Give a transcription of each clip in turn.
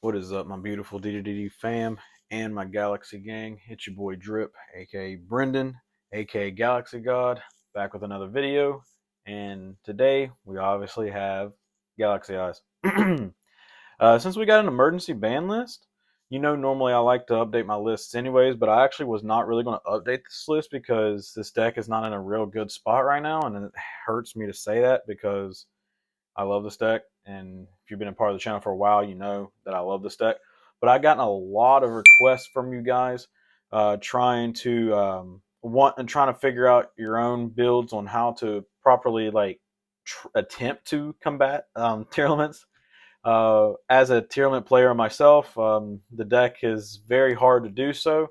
What is up, my beautiful DDD fam and my Galaxy gang? It's your boy Drip, aka Brendan, aka Galaxy God, back with another video. And today we obviously have Galaxy Eyes. Since we got an emergency ban list, normally I like to update my lists anyways, but I actually was not really going to update this list because this deck is not in a real good spot right now, and it hurts me to say that because I love this deck, and if you've been a part of the channel for a while, you know that I love this deck. But I've gotten a lot of requests from you guys trying to trying to figure out your own builds on how to properly attempt to combat tier elements. As a tier element player myself, the deck is very hard to do so.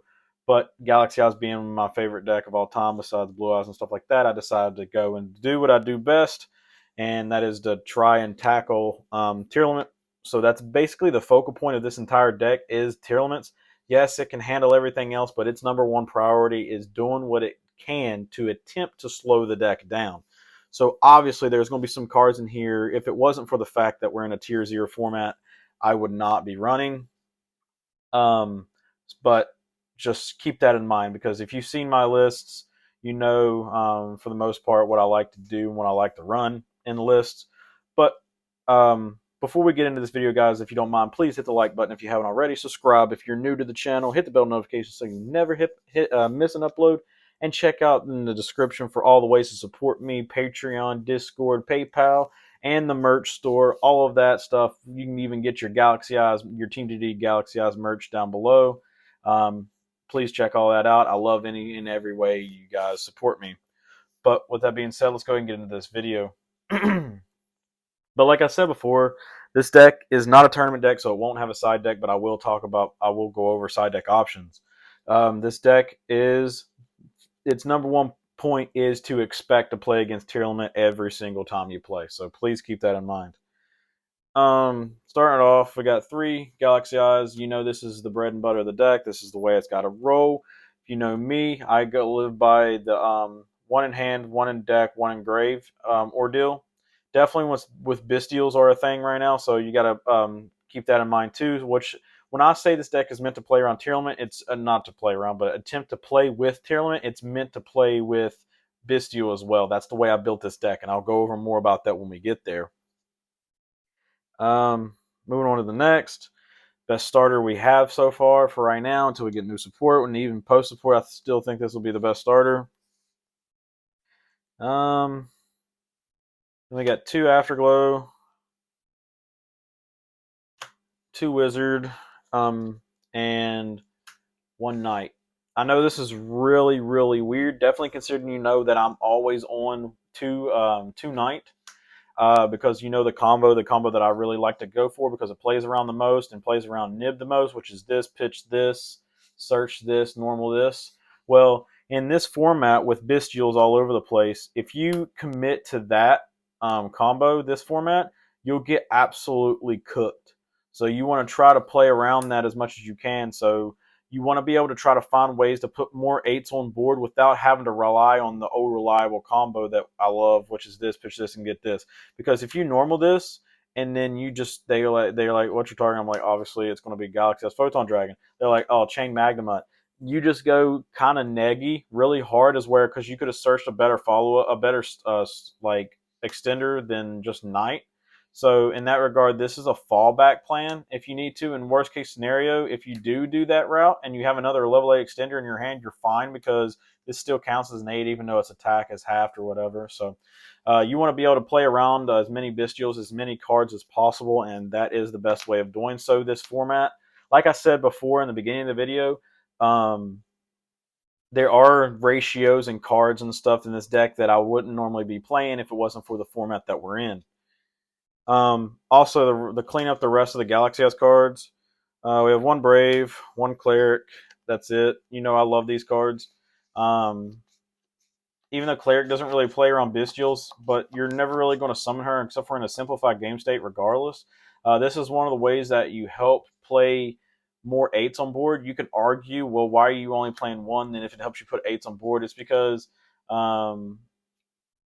But Galaxy Eyes being my favorite deck of all time, besides Blue Eyes and stuff like that, I decided to go and do what I do best, and that is to try and tackle tier element. So that's basically the focal point of this entire deck is tier elements. Yes, it can handle everything else, but its number one priority is doing what it can to attempt to slow the deck down. So obviously there's going to be some cards in here. If it wasn't for the fact that we're in a tier 0 format, I would not be running. But just keep that in mind, because if you've seen my lists, you know for the most part what I like to do and what I like to run in the lists. But before we get into this video, guys, if you don't mind, please hit the like button if you haven't already. Subscribe if you're new to the channel. Hit the bell notification so you never miss an upload. And check out in the description for all the ways to support me: Patreon, Discord, PayPal, and the merch store. All of that stuff. You can even get your Galaxy Eyes, your Team DD Galaxy Eyes merch down below. Please check all that out. I love any and every way you guys support me. But with that being said, let's go ahead and get into this video. But like I said before, this deck is not a tournament deck, so it won't have a side deck, but I will go over side deck options. This deck is, its number one point is to expect to play against tier element every single time you play. So please keep that in mind. Starting it off, we got 3 Galaxy Eyes. You know this is the bread and butter of the deck. This is the way it's got to roll. If you know me, I go live by the one in hand, one in deck, one in grave ordeal. Definitely with Bestials are a thing right now, so you got to keep that in mind too. Which, when I say this deck is meant to play around tier element, it's not to play around, but attempt to play with tier element. It's meant to play with Bestial as well. That's the way I built this deck, and I'll go over more about that when we get there. Moving on to the next. Best starter we have so far for right now until we get new support. And even post support, I still think this will be the best starter. We got 2 Afterglow, 2 Wizard, and 1 Knight. I know this is really, really weird. Definitely considering that I'm always on 2 Knight. Because the combo that I really like to go for, because it plays around the most and plays around nib the most, which is this, pitch this, search this, normal this. Well, in this format with Bestials all over the place, if you commit to that combo, this format, you'll get absolutely cooked. So you want to try to play around that as much as you can. So you want to be able to try to find ways to put more 8s on board without having to rely on the old reliable combo that I love, which is this, pitch this, and get this. Because if you normal this, and then you just, they're like, what you're targeting? I'm like, obviously it's going to be Galaxy Eyes Photon Dragon. They're like, oh, Chain Magnemite. You just go kind of neggy really hard, as where, because you could have searched a better follow-up, a better extender than just Knight. So in that regard, this is a fallback plan if you need to. In worst case scenario, if you do that route and you have another level 8 extender in your hand, you're fine, because this still counts as an 8 even though its attack is halved or whatever. So you want to be able to play around as many Bestials, as many cards as possible, and that is the best way of doing so this format. Like I said before in the beginning of the video, there are ratios and cards and stuff in this deck that I wouldn't normally be playing if it wasn't for the format that we're in. Also, the clean up the rest of the Galaxy Eyes cards. We have 1 Brave, 1 Cleric. That's it. I love these cards. Even though Cleric doesn't really play around Bestials, but you're never really going to summon her except for in a simplified game state regardless. This is one of the ways that you help play more 8s on board. You could argue, well, why are you only playing 1 then if it helps you put 8s on board? It's because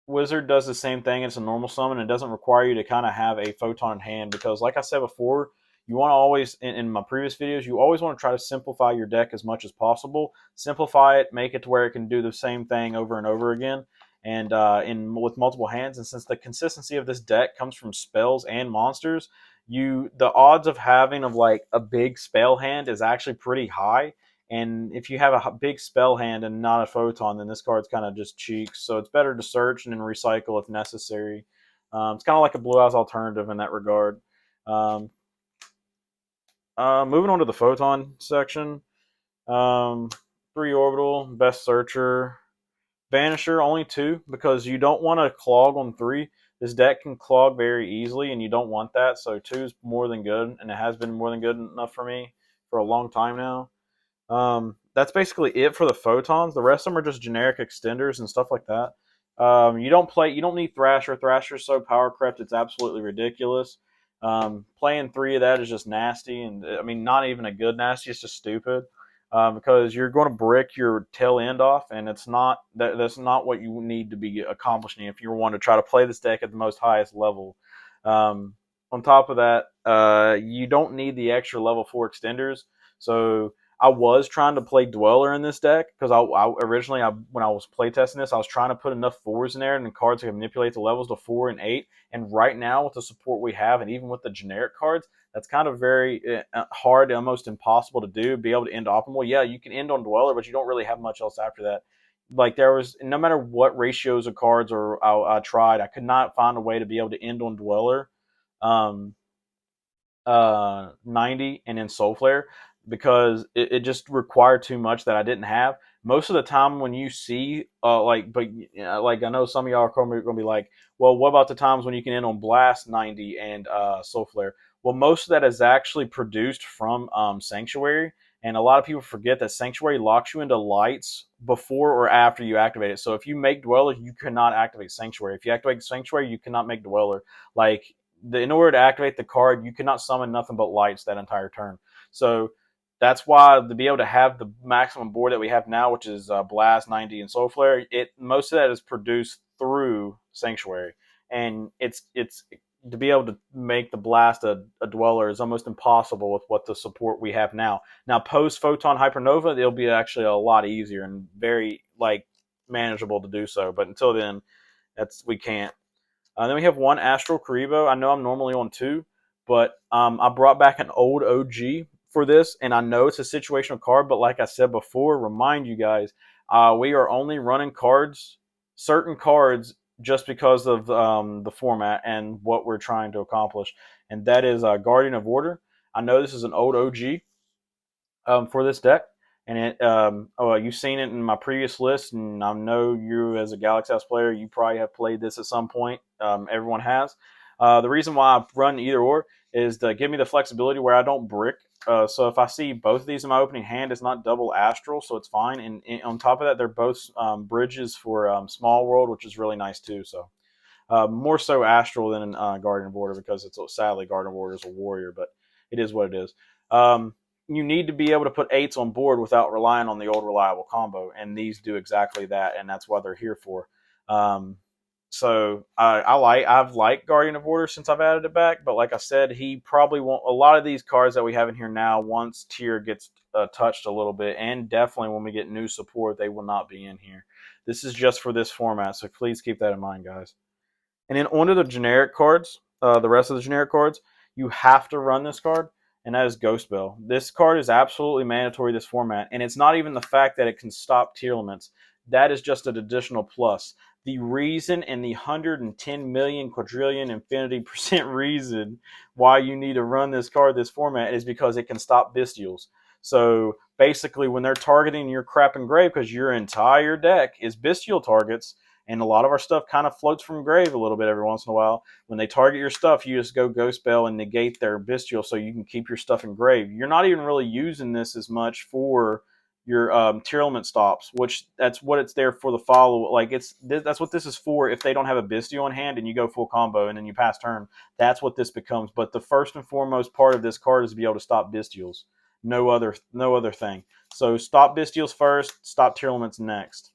Wizard does the same thing. It's a normal summon. It doesn't require you to kind of have a Photon in hand, because, like I said before, You want to always, in my previous videos, you always want to try to simplify your deck as much as possible. Simplify it, make it to where it can do the same thing over and over again, and with multiple hands. And since the consistency of this deck comes from spells and monsters, the odds of having of like a big spell hand is actually pretty high. And if you have a big spell hand and not a photon, then this card's kind of just cheeks. So it's better to search and then recycle if necessary. It's kind of like a blue eyes alternative in that regard. Um, Moving on to the photon section. Um, 3 orbital, best searcher, Vanisher, only 2, because you don't want to clog on 3. This deck can clog very easily, and you don't want that, so 2 is more than good, and it has been more than good enough for me for a long time now. That's basically it for the photons. The rest of them are just generic extenders and stuff like that. You don't need Thrasher. Thrasher's so power crept, it's absolutely ridiculous. Playing 3 of that is just nasty, and I mean, not even a good nasty. It's just stupid. Because you're going to brick your tail end off, and that's not what you need to be accomplishing if you want to try to play this deck at the most highest level. On top of that, you don't need the extra level 4 extenders. So I was trying to play Dweller in this deck because originally when I was playtesting this, I was trying to put enough 4s in there and the cards to manipulate the levels to 4 and 8. And right now, with the support we have, and even with the generic cards, that's kind of very hard, almost impossible to do. Be able to end optimal. Yeah, you can end on Dweller, but you don't really have much else after that. Like there was, no matter what ratios of cards or I tried, I could not find a way to be able to end on Dweller. 90 and then Soul Flare because it just required too much that I didn't have. Most of the time when you see like I know some of y'all are going to be like, well, what about the times when you can end on Blast 90 and Soul Flare? Well, most of that is actually produced from Sanctuary, and a lot of people forget that Sanctuary locks you into lights before or after you activate it. So if you make Dweller, you cannot activate Sanctuary. If you activate Sanctuary, you cannot make Dweller. Like in order to activate the card, you cannot summon nothing but lights that entire turn. So that's why to be able to have the maximum board that we have now, which is Blast, 90, and Soul Flare, most of that is produced through Sanctuary, and it's to be able to make the Blast a Dweller is almost impossible with what the support we have now. Now post Photon Hypernova, it'll be actually a lot easier and very like manageable to do so. But until then, we can't. Then we have 1 Astral Karibo. I know I'm normally on 2, but I brought back an old OG for this, and I know it's a situational card, but like I said before, remind you guys, we are only running certain cards, just because of the format and what we're trying to accomplish, and that is Guardian of Order. I know this is an old OG for this deck. And you've seen it in my previous list, and I know you as a Galaxy House player, you probably have played this at some point. Everyone has. The reason why I run either or is to give me the flexibility where I don't brick. So if I see both of these in my opening hand, it's not double astral, so it's fine. And on top of that, they're both bridges for Small World, which is really nice too. So more so astral than Guardian of Order, because it's sadly Guardian of Order is a warrior, but it is what it is. You need to be able to put 8s on board without relying on the old reliable combo, and these do exactly that, and that's what they're here for. So I've liked Guardian of Order since I've added it back, but like I said, he probably won't. A lot of these cards that we have in here now, once tier gets touched a little bit, and definitely when we get new support, they will not be in here. This is just for this format, so please keep that in mind, guys. And then onto the generic cards, the rest of the generic cards, you have to run this card, and that is Ghost Bell. This card is absolutely mandatory this format, and it's not even the fact that it can stop tearlaments. That is just an additional plus. The reason, and the 110 million quadrillion infinity percent reason why you need to run this card this format is because it can stop bestials. So basically, when they're targeting your crap and grave, because your entire deck is bestial targets, and a lot of our stuff kind of floats from grave a little bit every once in a while. When they target your stuff, you just go Ghost Bell and negate their bestial so you can keep your stuff in grave. You're not even really using this as much for your tearlament stops, which that's what it's there for the follow. Like that's what this is for. If they don't have a bestial in hand and you go full combo and then you pass turn, that's what this becomes. But the first and foremost part of this card is to be able to stop bestials. No other thing. So stop bestials first, stop tearlaments next.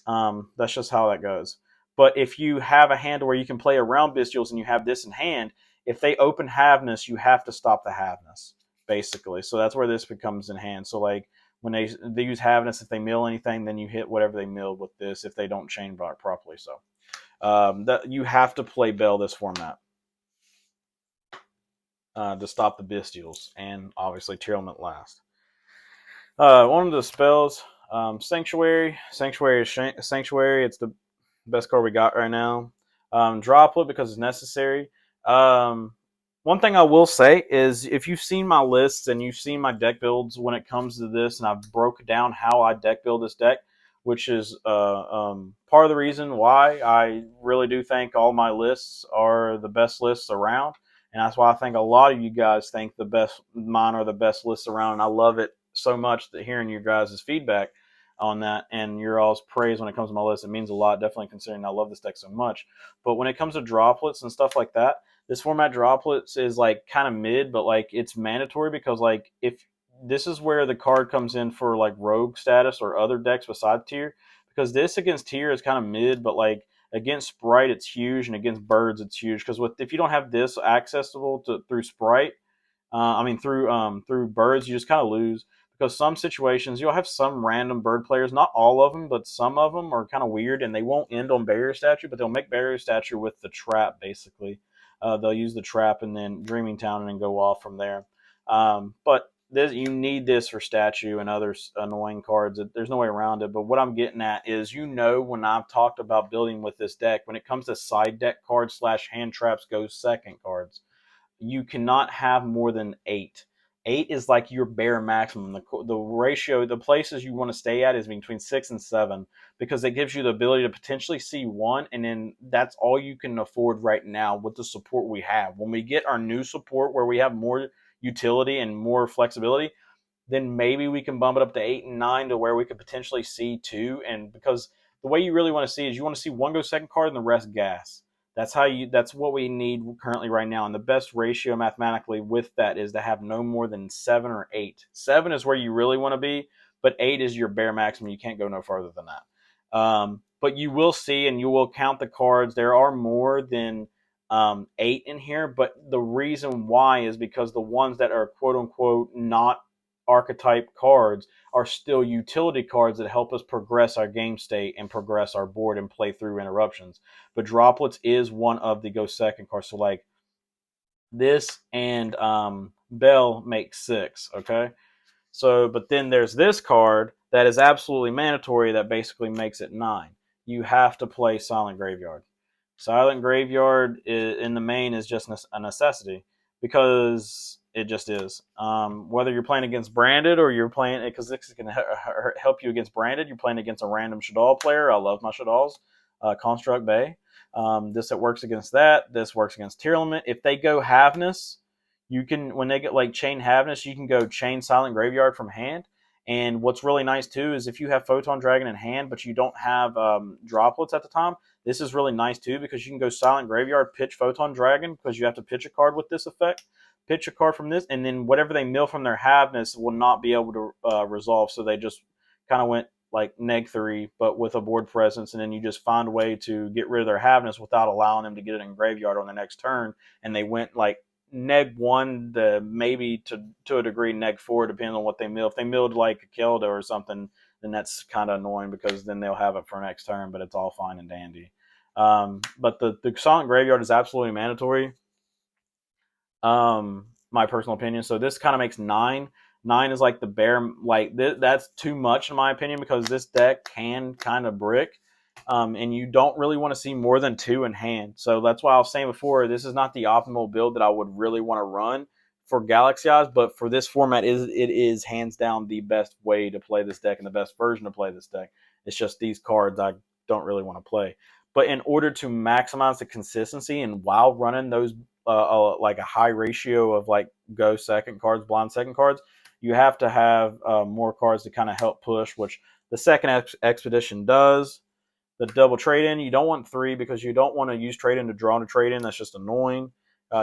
That's just how that goes. But if you have a hand where you can play around bestials and you have this in hand, if they open Havness, you have to stop the Havness, basically. So that's where this becomes in hand. So like when they use Havness, if they mill anything, then you hit whatever they milled with this if they don't chain bar properly. So that you have to play Bell this format to stop the Bestials, and obviously Tearlament last. One of the spells, Sanctuary. Sanctuary. It's the best card we got right now. Droplet because it's necessary. One thing I will say is if you've seen my lists and you've seen my deck builds when it comes to this, and I've broke down how I deck build this deck, which is part of the reason why I really do think all my lists are the best lists around. And that's why I think a lot of you guys think mine are the best lists around. And I love it so much that hearing your guys' feedback on that and your all's praise when it comes to my list, it means a lot, definitely considering I love this deck so much. But when it comes to droplets and stuff like that, this format droplets is like kind of mid, but like it's mandatory because like if this is where the card comes in for like rogue status or other decks besides tier, because this against tier is kind of mid, but like against Sprite it's huge, and against birds it's huge because if you don't have this accessible through Sprite, through birds, you just kind of lose because some situations you'll have some random bird players, not all of them, but some of them are kind of weird and they won't end on barrier statue, but they'll make barrier statue with the trap basically. They'll use the trap and then Dreaming Town and then go off from there. But you need this for statue and other annoying cards. There's no way around it. But what I'm getting at is, when I've talked about building with this deck, when it comes to side deck cards / hand traps go second cards, you cannot have more than 8. 8 is like your bare maximum. The ratio, the places you want to stay at is between 6 and 7 because it gives you the ability to potentially see 1, and then that's all you can afford right now with the support we have. When we get our new support where we have more utility and more flexibility, then maybe we can bump it up to 8 and 9 to where we could potentially see 2. And because the way you really want to see is you want to see 1 go second card and the rest gas. That's what we need currently right now. And the best ratio mathematically with that is to have no more than 7 or 8. 7 is where you really want to be, but 8 is your bare maximum. You can't go no further than that. But you will see, and you will count the cards. There are more than 8 in here, but the reason why is because the ones that are quote unquote not archetype cards are still utility cards that help us progress our game state and progress our board and play through interruptions. But droplets is one of the go second cards. So like this and Bell makes 6. Okay. So, but then there's this card that is absolutely mandatory that basically makes it 9. You have to play Silent Graveyard. Silent Graveyard in the main is just a necessity because it just is. Whether you're playing against Branded or you're playing, because this can help you against Branded, you're playing against a random Shaddoll player. I love my Shadolls. Construct Bay. This that works against that. This works against Tearlament. If they go Havness, you can, when they get like chain Havness, you can go chain Silent Graveyard from hand. And what's really nice too is if you have Photon Dragon in hand, but you don't have droplets at the time, this is really nice too because you can go Silent Graveyard, pitch Photon Dragon because you have to pitch a card with this effect, pitch a card from this, and then whatever they mill from their Havness will not be able to resolve. So they just kind of went like -3, but with a board presence, and then you just find a way to get rid of their Havness without allowing them to get it in graveyard on the next turn. And they went like -1 to maybe to a degree -4, depending on what they mill. If they milled like a Kelda or something, then that's kind of annoying because then they'll have it for next turn, but it's all fine and dandy. But the Silent Graveyard is absolutely mandatory. My personal opinion. So this kind of makes 9. 9 is like the bare, like that's too much in my opinion because this deck can kind of brick. And you don't really want to see more than 2 in hand. So that's why I was saying before, this is not the optimal build that I would really want to run for Galaxy Eyes, but for this format, it is hands down the best way to play this deck and the best version to play this deck. It's just these cards I don't really want to play. But in order to maximize the consistency and while running those like a high ratio of like go second cards, blind second cards, you have to have more cards to kind of help push, which the second expedition does. The double trade-in, you don't want 3 because you don't want to use trade-in to draw to trade-in. That's just annoying.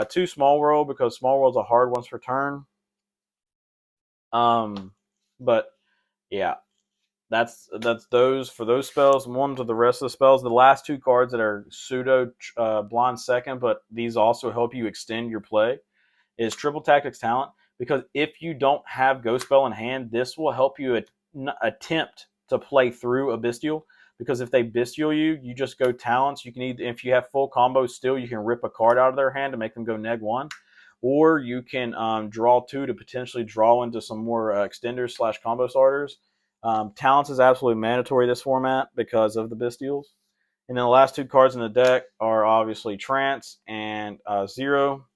2 small world because small world's a hard once per turn. But yeah, that's those for those spells. One to the rest of the spells. The last two cards that are pseudo blind second, but these also help you extend your play, is Triple Tactics Talent, because if you don't have Ghost Spell in hand, this will help you attempt to play through a Bestial. Because if they Bestial you, you just go Talents. You can either, if you have full combos still, you can rip a card out of their hand to make them go -1, or you can draw 2 to potentially draw into some more extenders / combo starters. Talents is absolutely mandatory this format because of the Bestials. And then the last two cards in the deck are obviously Trance and Zero.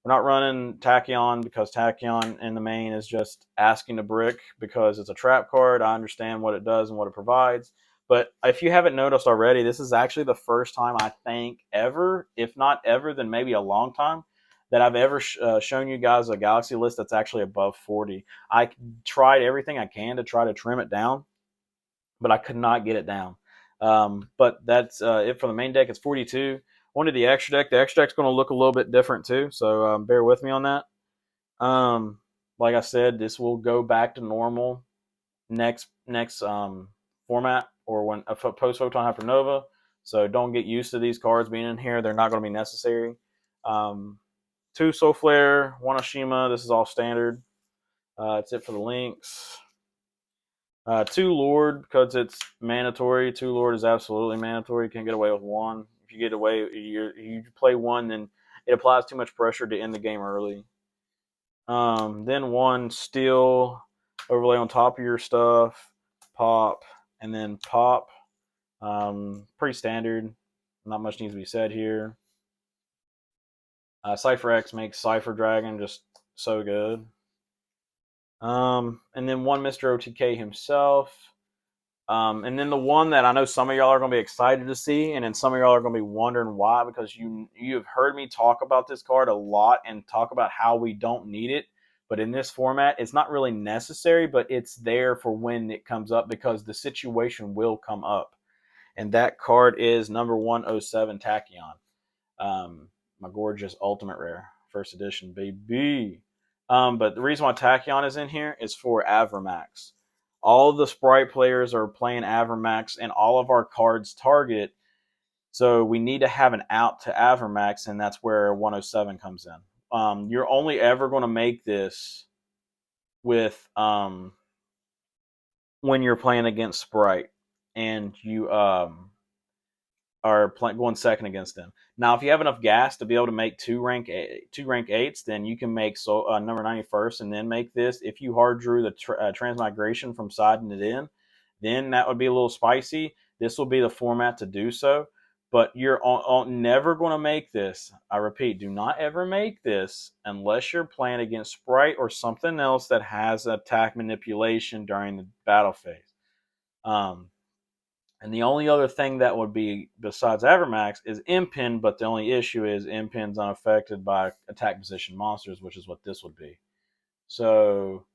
We're not running Tachyon because Tachyon in the main is just asking to brick because it's a trap card. I understand what it does and what it provides. But if you haven't noticed already, this is actually the first time I think ever, if not ever, then maybe a long time, that I've ever shown you guys a Galaxy list that's actually above 40. I tried everything I can to try to trim it down, but I could not get it down. But that's it for the main deck. It's 42. On to the extra deck. The extra deck's going to look a little bit different too, so bear with me on that. Like I said, this will go back to normal next format, or when a post Photon Hypernova. So don't get used to these cards being in here. They're not going to be necessary. 2 Soul Flare, 1 Oshima. This is all standard. That's it for the links. 2 Lord, because it's mandatory. 2 Lord is absolutely mandatory. You can't get away with 1. If you get away, you play 1, then it applies too much pressure to end the game early. Then 1 Steel, overlay on top of your stuff, pop, and then pop. Pretty standard. Not much needs to be said here. Cypher X makes Cypher Dragon just so good. And then 1 Mr. OTK himself. And then the one that I know some of y'all are going to be excited to see, and then some of y'all are going to be wondering why, because you have heard me talk about this card a lot and talk about how we don't need it. But in this format, it's not really necessary, but it's there for when it comes up, because the situation will come up. And that card is number 107 Tachyon. My gorgeous ultimate rare, first edition, baby. But the reason why Tachyon is in here is for Avramax. All of the Sprite players are playing Avramax, and all of our cards target. So we need to have an out to Avramax, and that's where 107 comes in. You're only ever going to make this with when you're playing against Sprite, and you are going second against them. Now, if you have enough gas to be able to make two rank 8s, then you can make number 91st and then make this. If you hard drew the transmigration from siding it in, then that would be a little spicy. This will be the format to do so. But you're never going to make this. I repeat, do not ever make this unless you're playing against Sprite or something else that has attack manipulation during the battle phase. And the only other thing that would be besides Avramax is Impin, but the only issue is Impin's unaffected by attack position monsters, which is what this would be. So,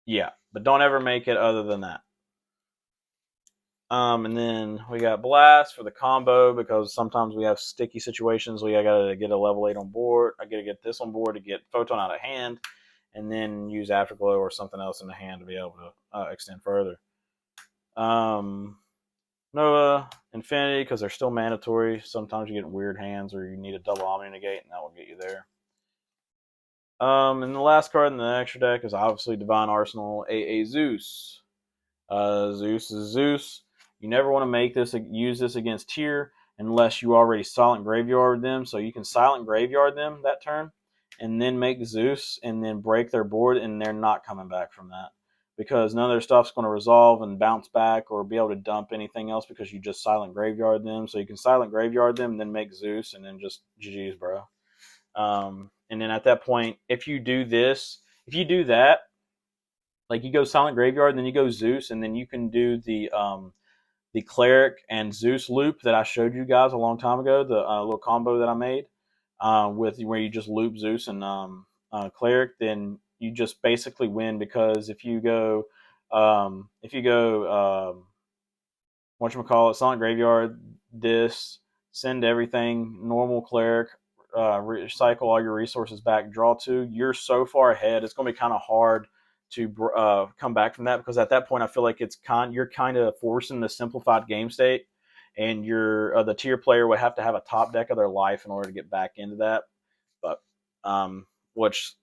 yeah, but don't ever make it other than that. And then we got Blast for the combo, because sometimes we have sticky situations. We got to get a level 8 on board. I got to get this on board to get Photon out of hand, and then use Afterglow or something else in the hand to be able to extend further. Nova, Infinity, because they're still mandatory. Sometimes you get weird hands or you need a double Omni Negate, and that will get you there. And the last card in the extra deck is obviously Divine Arsenal, AA Zeus. Zeus is Zeus. You never want to use this against tier unless you already silent graveyard them. So you can silent graveyard them that turn, and then make Zeus, and then break their board, and they're not coming back from that, because none of their stuff's going to resolve and bounce back or be able to dump anything else, because you just silent graveyard them. So you can silent graveyard them and then make Zeus, and then just GG's, bro. And then at that point, if you do that, like you go silent graveyard, and then you go Zeus, and then you can do the cleric and Zeus loop that I showed you guys a long time ago, the little combo that I made with where you just loop Zeus and cleric, then you just basically win, because if you go whatchamacallit, silent graveyard, this, send everything, normal cleric, recycle all your resources back, draw 2, you're so far ahead, it's going to be kind of hard come back from that, because at that point I feel like you're kind of forcing the simplified game state, and the tier player would have to have a top deck of their life in order to get back into that. But which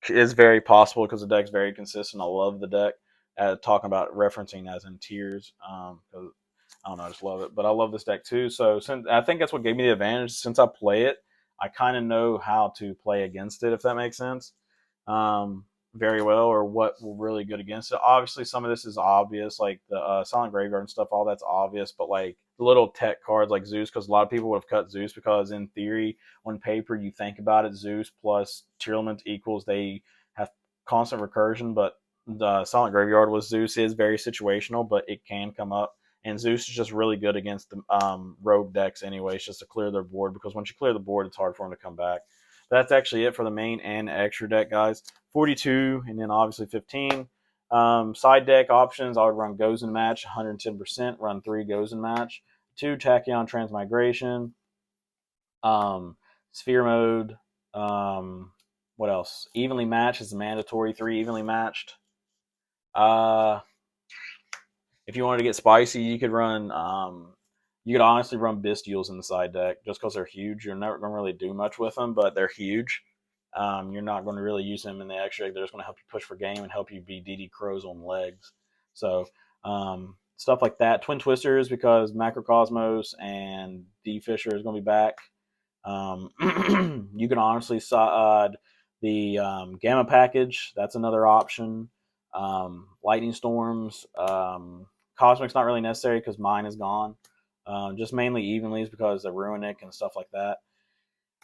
is very possible because the deck's very consistent. I love the deck. Talking about referencing as in tiers, because I don't know, I just love it. But I love this deck too. So since I think that's what gave me the advantage. Since I play it, I kind of know how to play against it, if that makes sense. Very well, or what will really good against it. Obviously, some of this is obvious, like the Silent Graveyard and stuff. All that's obvious, but like the little tech cards like Zeus, because a lot of people would have cut Zeus because in theory, on paper, you think about it, Zeus plus tearlament equals they have constant recursion, but the Silent Graveyard with Zeus is very situational, but it can come up. And Zeus is just really good against the rogue decks anyway. It's just to clear their board, because once you clear the board, it's hard for them to come back. That's actually it for the main and extra deck, guys. 42, and then obviously 15. Side deck options, I would run Goes and Match, 110%. Run 3 Goes and Match. 2 Tachyon Transmigration. Sphere Mode. What else? Evenly Matched is mandatory. 3 Evenly Matched. If you wanted to get spicy, you could run. You could honestly run Bystials in the side deck just because they're huge. You're not going to really do much with them, but they're huge. You're not going to really use them in the extra deck. They're just going to help you push for game and help you be DD Crows on legs. So stuff like that. Twin Twisters, because Macrocosmos and D Fisher is going to be back. You can honestly side the Gamma package. That's another option. Lightning Storms. Cosmic's not really necessary because mine is gone. Just mainly Evenlies because of Runic and stuff like that.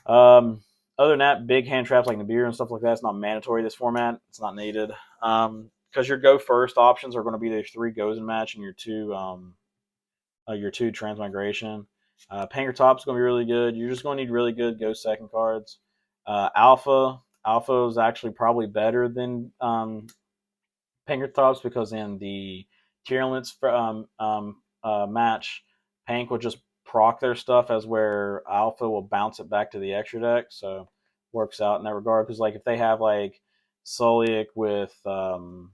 Other than that, big hand traps like Nibiru and stuff like that, it's not mandatory this format. It's not needed. Because your go first options are going to be the 3 Goes and Match and your 2 Transmigration. Pankratops is going to be really good. You're just going to need really good go second cards. Alpha is actually probably better than Pankratops, because in the tearlaments match, Pank will just proc their stuff, as where Alpha will bounce it back to the extra deck. So works out in that regard. Because like if they have like Solic with Rule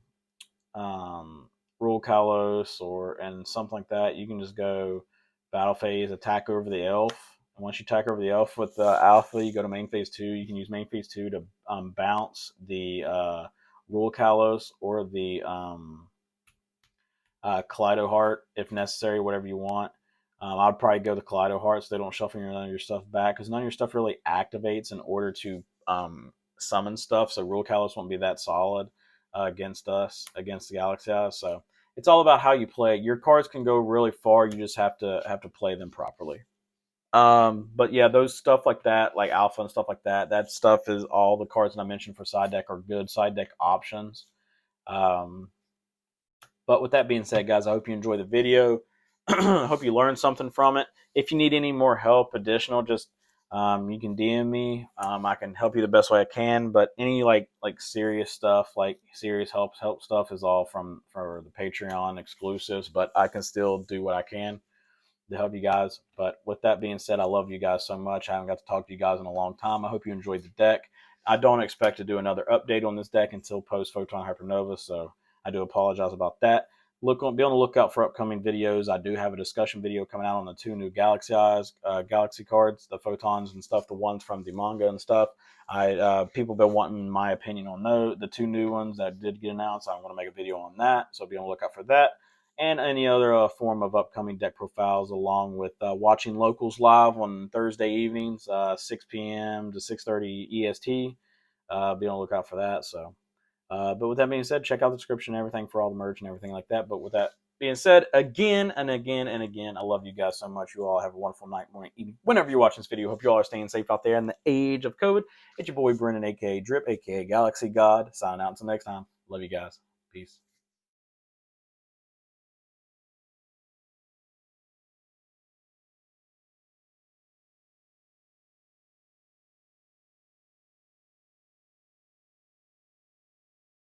Kalos and something like that, you can just go battle phase, attack over the elf. And once you attack over the elf with the Alpha, you go to main phase 2. You can use main phase 2 to bounce the Rule Kalos or the Kaleido Heart if necessary, whatever you want. I'd probably go the Kaleido Heart so they don't shuffle none of your stuff back, because none of your stuff really activates in order to summon stuff. So Rule Kalos won't be that solid against the Galaxy Eyes. So it's all about how you play. Your cards can go really far. You just have to play them properly. But yeah, those stuff like that, like Alpha and stuff like that, that stuff is all the cards that I mentioned for side deck are good side deck options. But with that being said, guys, I hope you enjoy the video. I hope you learned something from it. If you need any more help, additional, just you can DM me. I can help you the best way I can. But any like serious stuff, like serious help stuff, is all for the Patreon exclusives. But I can still do what I can to help you guys. But with that being said, I love you guys so much. I haven't got to talk to you guys in a long time. I hope you enjoyed the deck. I don't expect to do another update on this deck until post Photon Hypernova, so I do apologize about that. Be on the lookout for upcoming videos. I do have a discussion video coming out on the 2 new Galaxy Eyes Galaxy cards, the Photons and stuff, the ones from the manga and stuff. People have been wanting my opinion on the 2 new ones that did get announced. I'm going to make a video on that, so be on the lookout for that. And any other form of upcoming deck profiles, along with watching locals live on Thursday evenings, 6 p.m. to 6:30 EST. Be on the lookout for that. So, but with that being said, check out the description and everything for all the merch and everything like that. But with that being said, again and again and again, I love you guys so much. You all have a wonderful night, morning, evening, whenever you're watching this video. Hope you all are staying safe out there in the age of COVID. It's your boy Brennan, aka Drip, aka Galaxy God. Signing out until next time. Love you guys. Peace.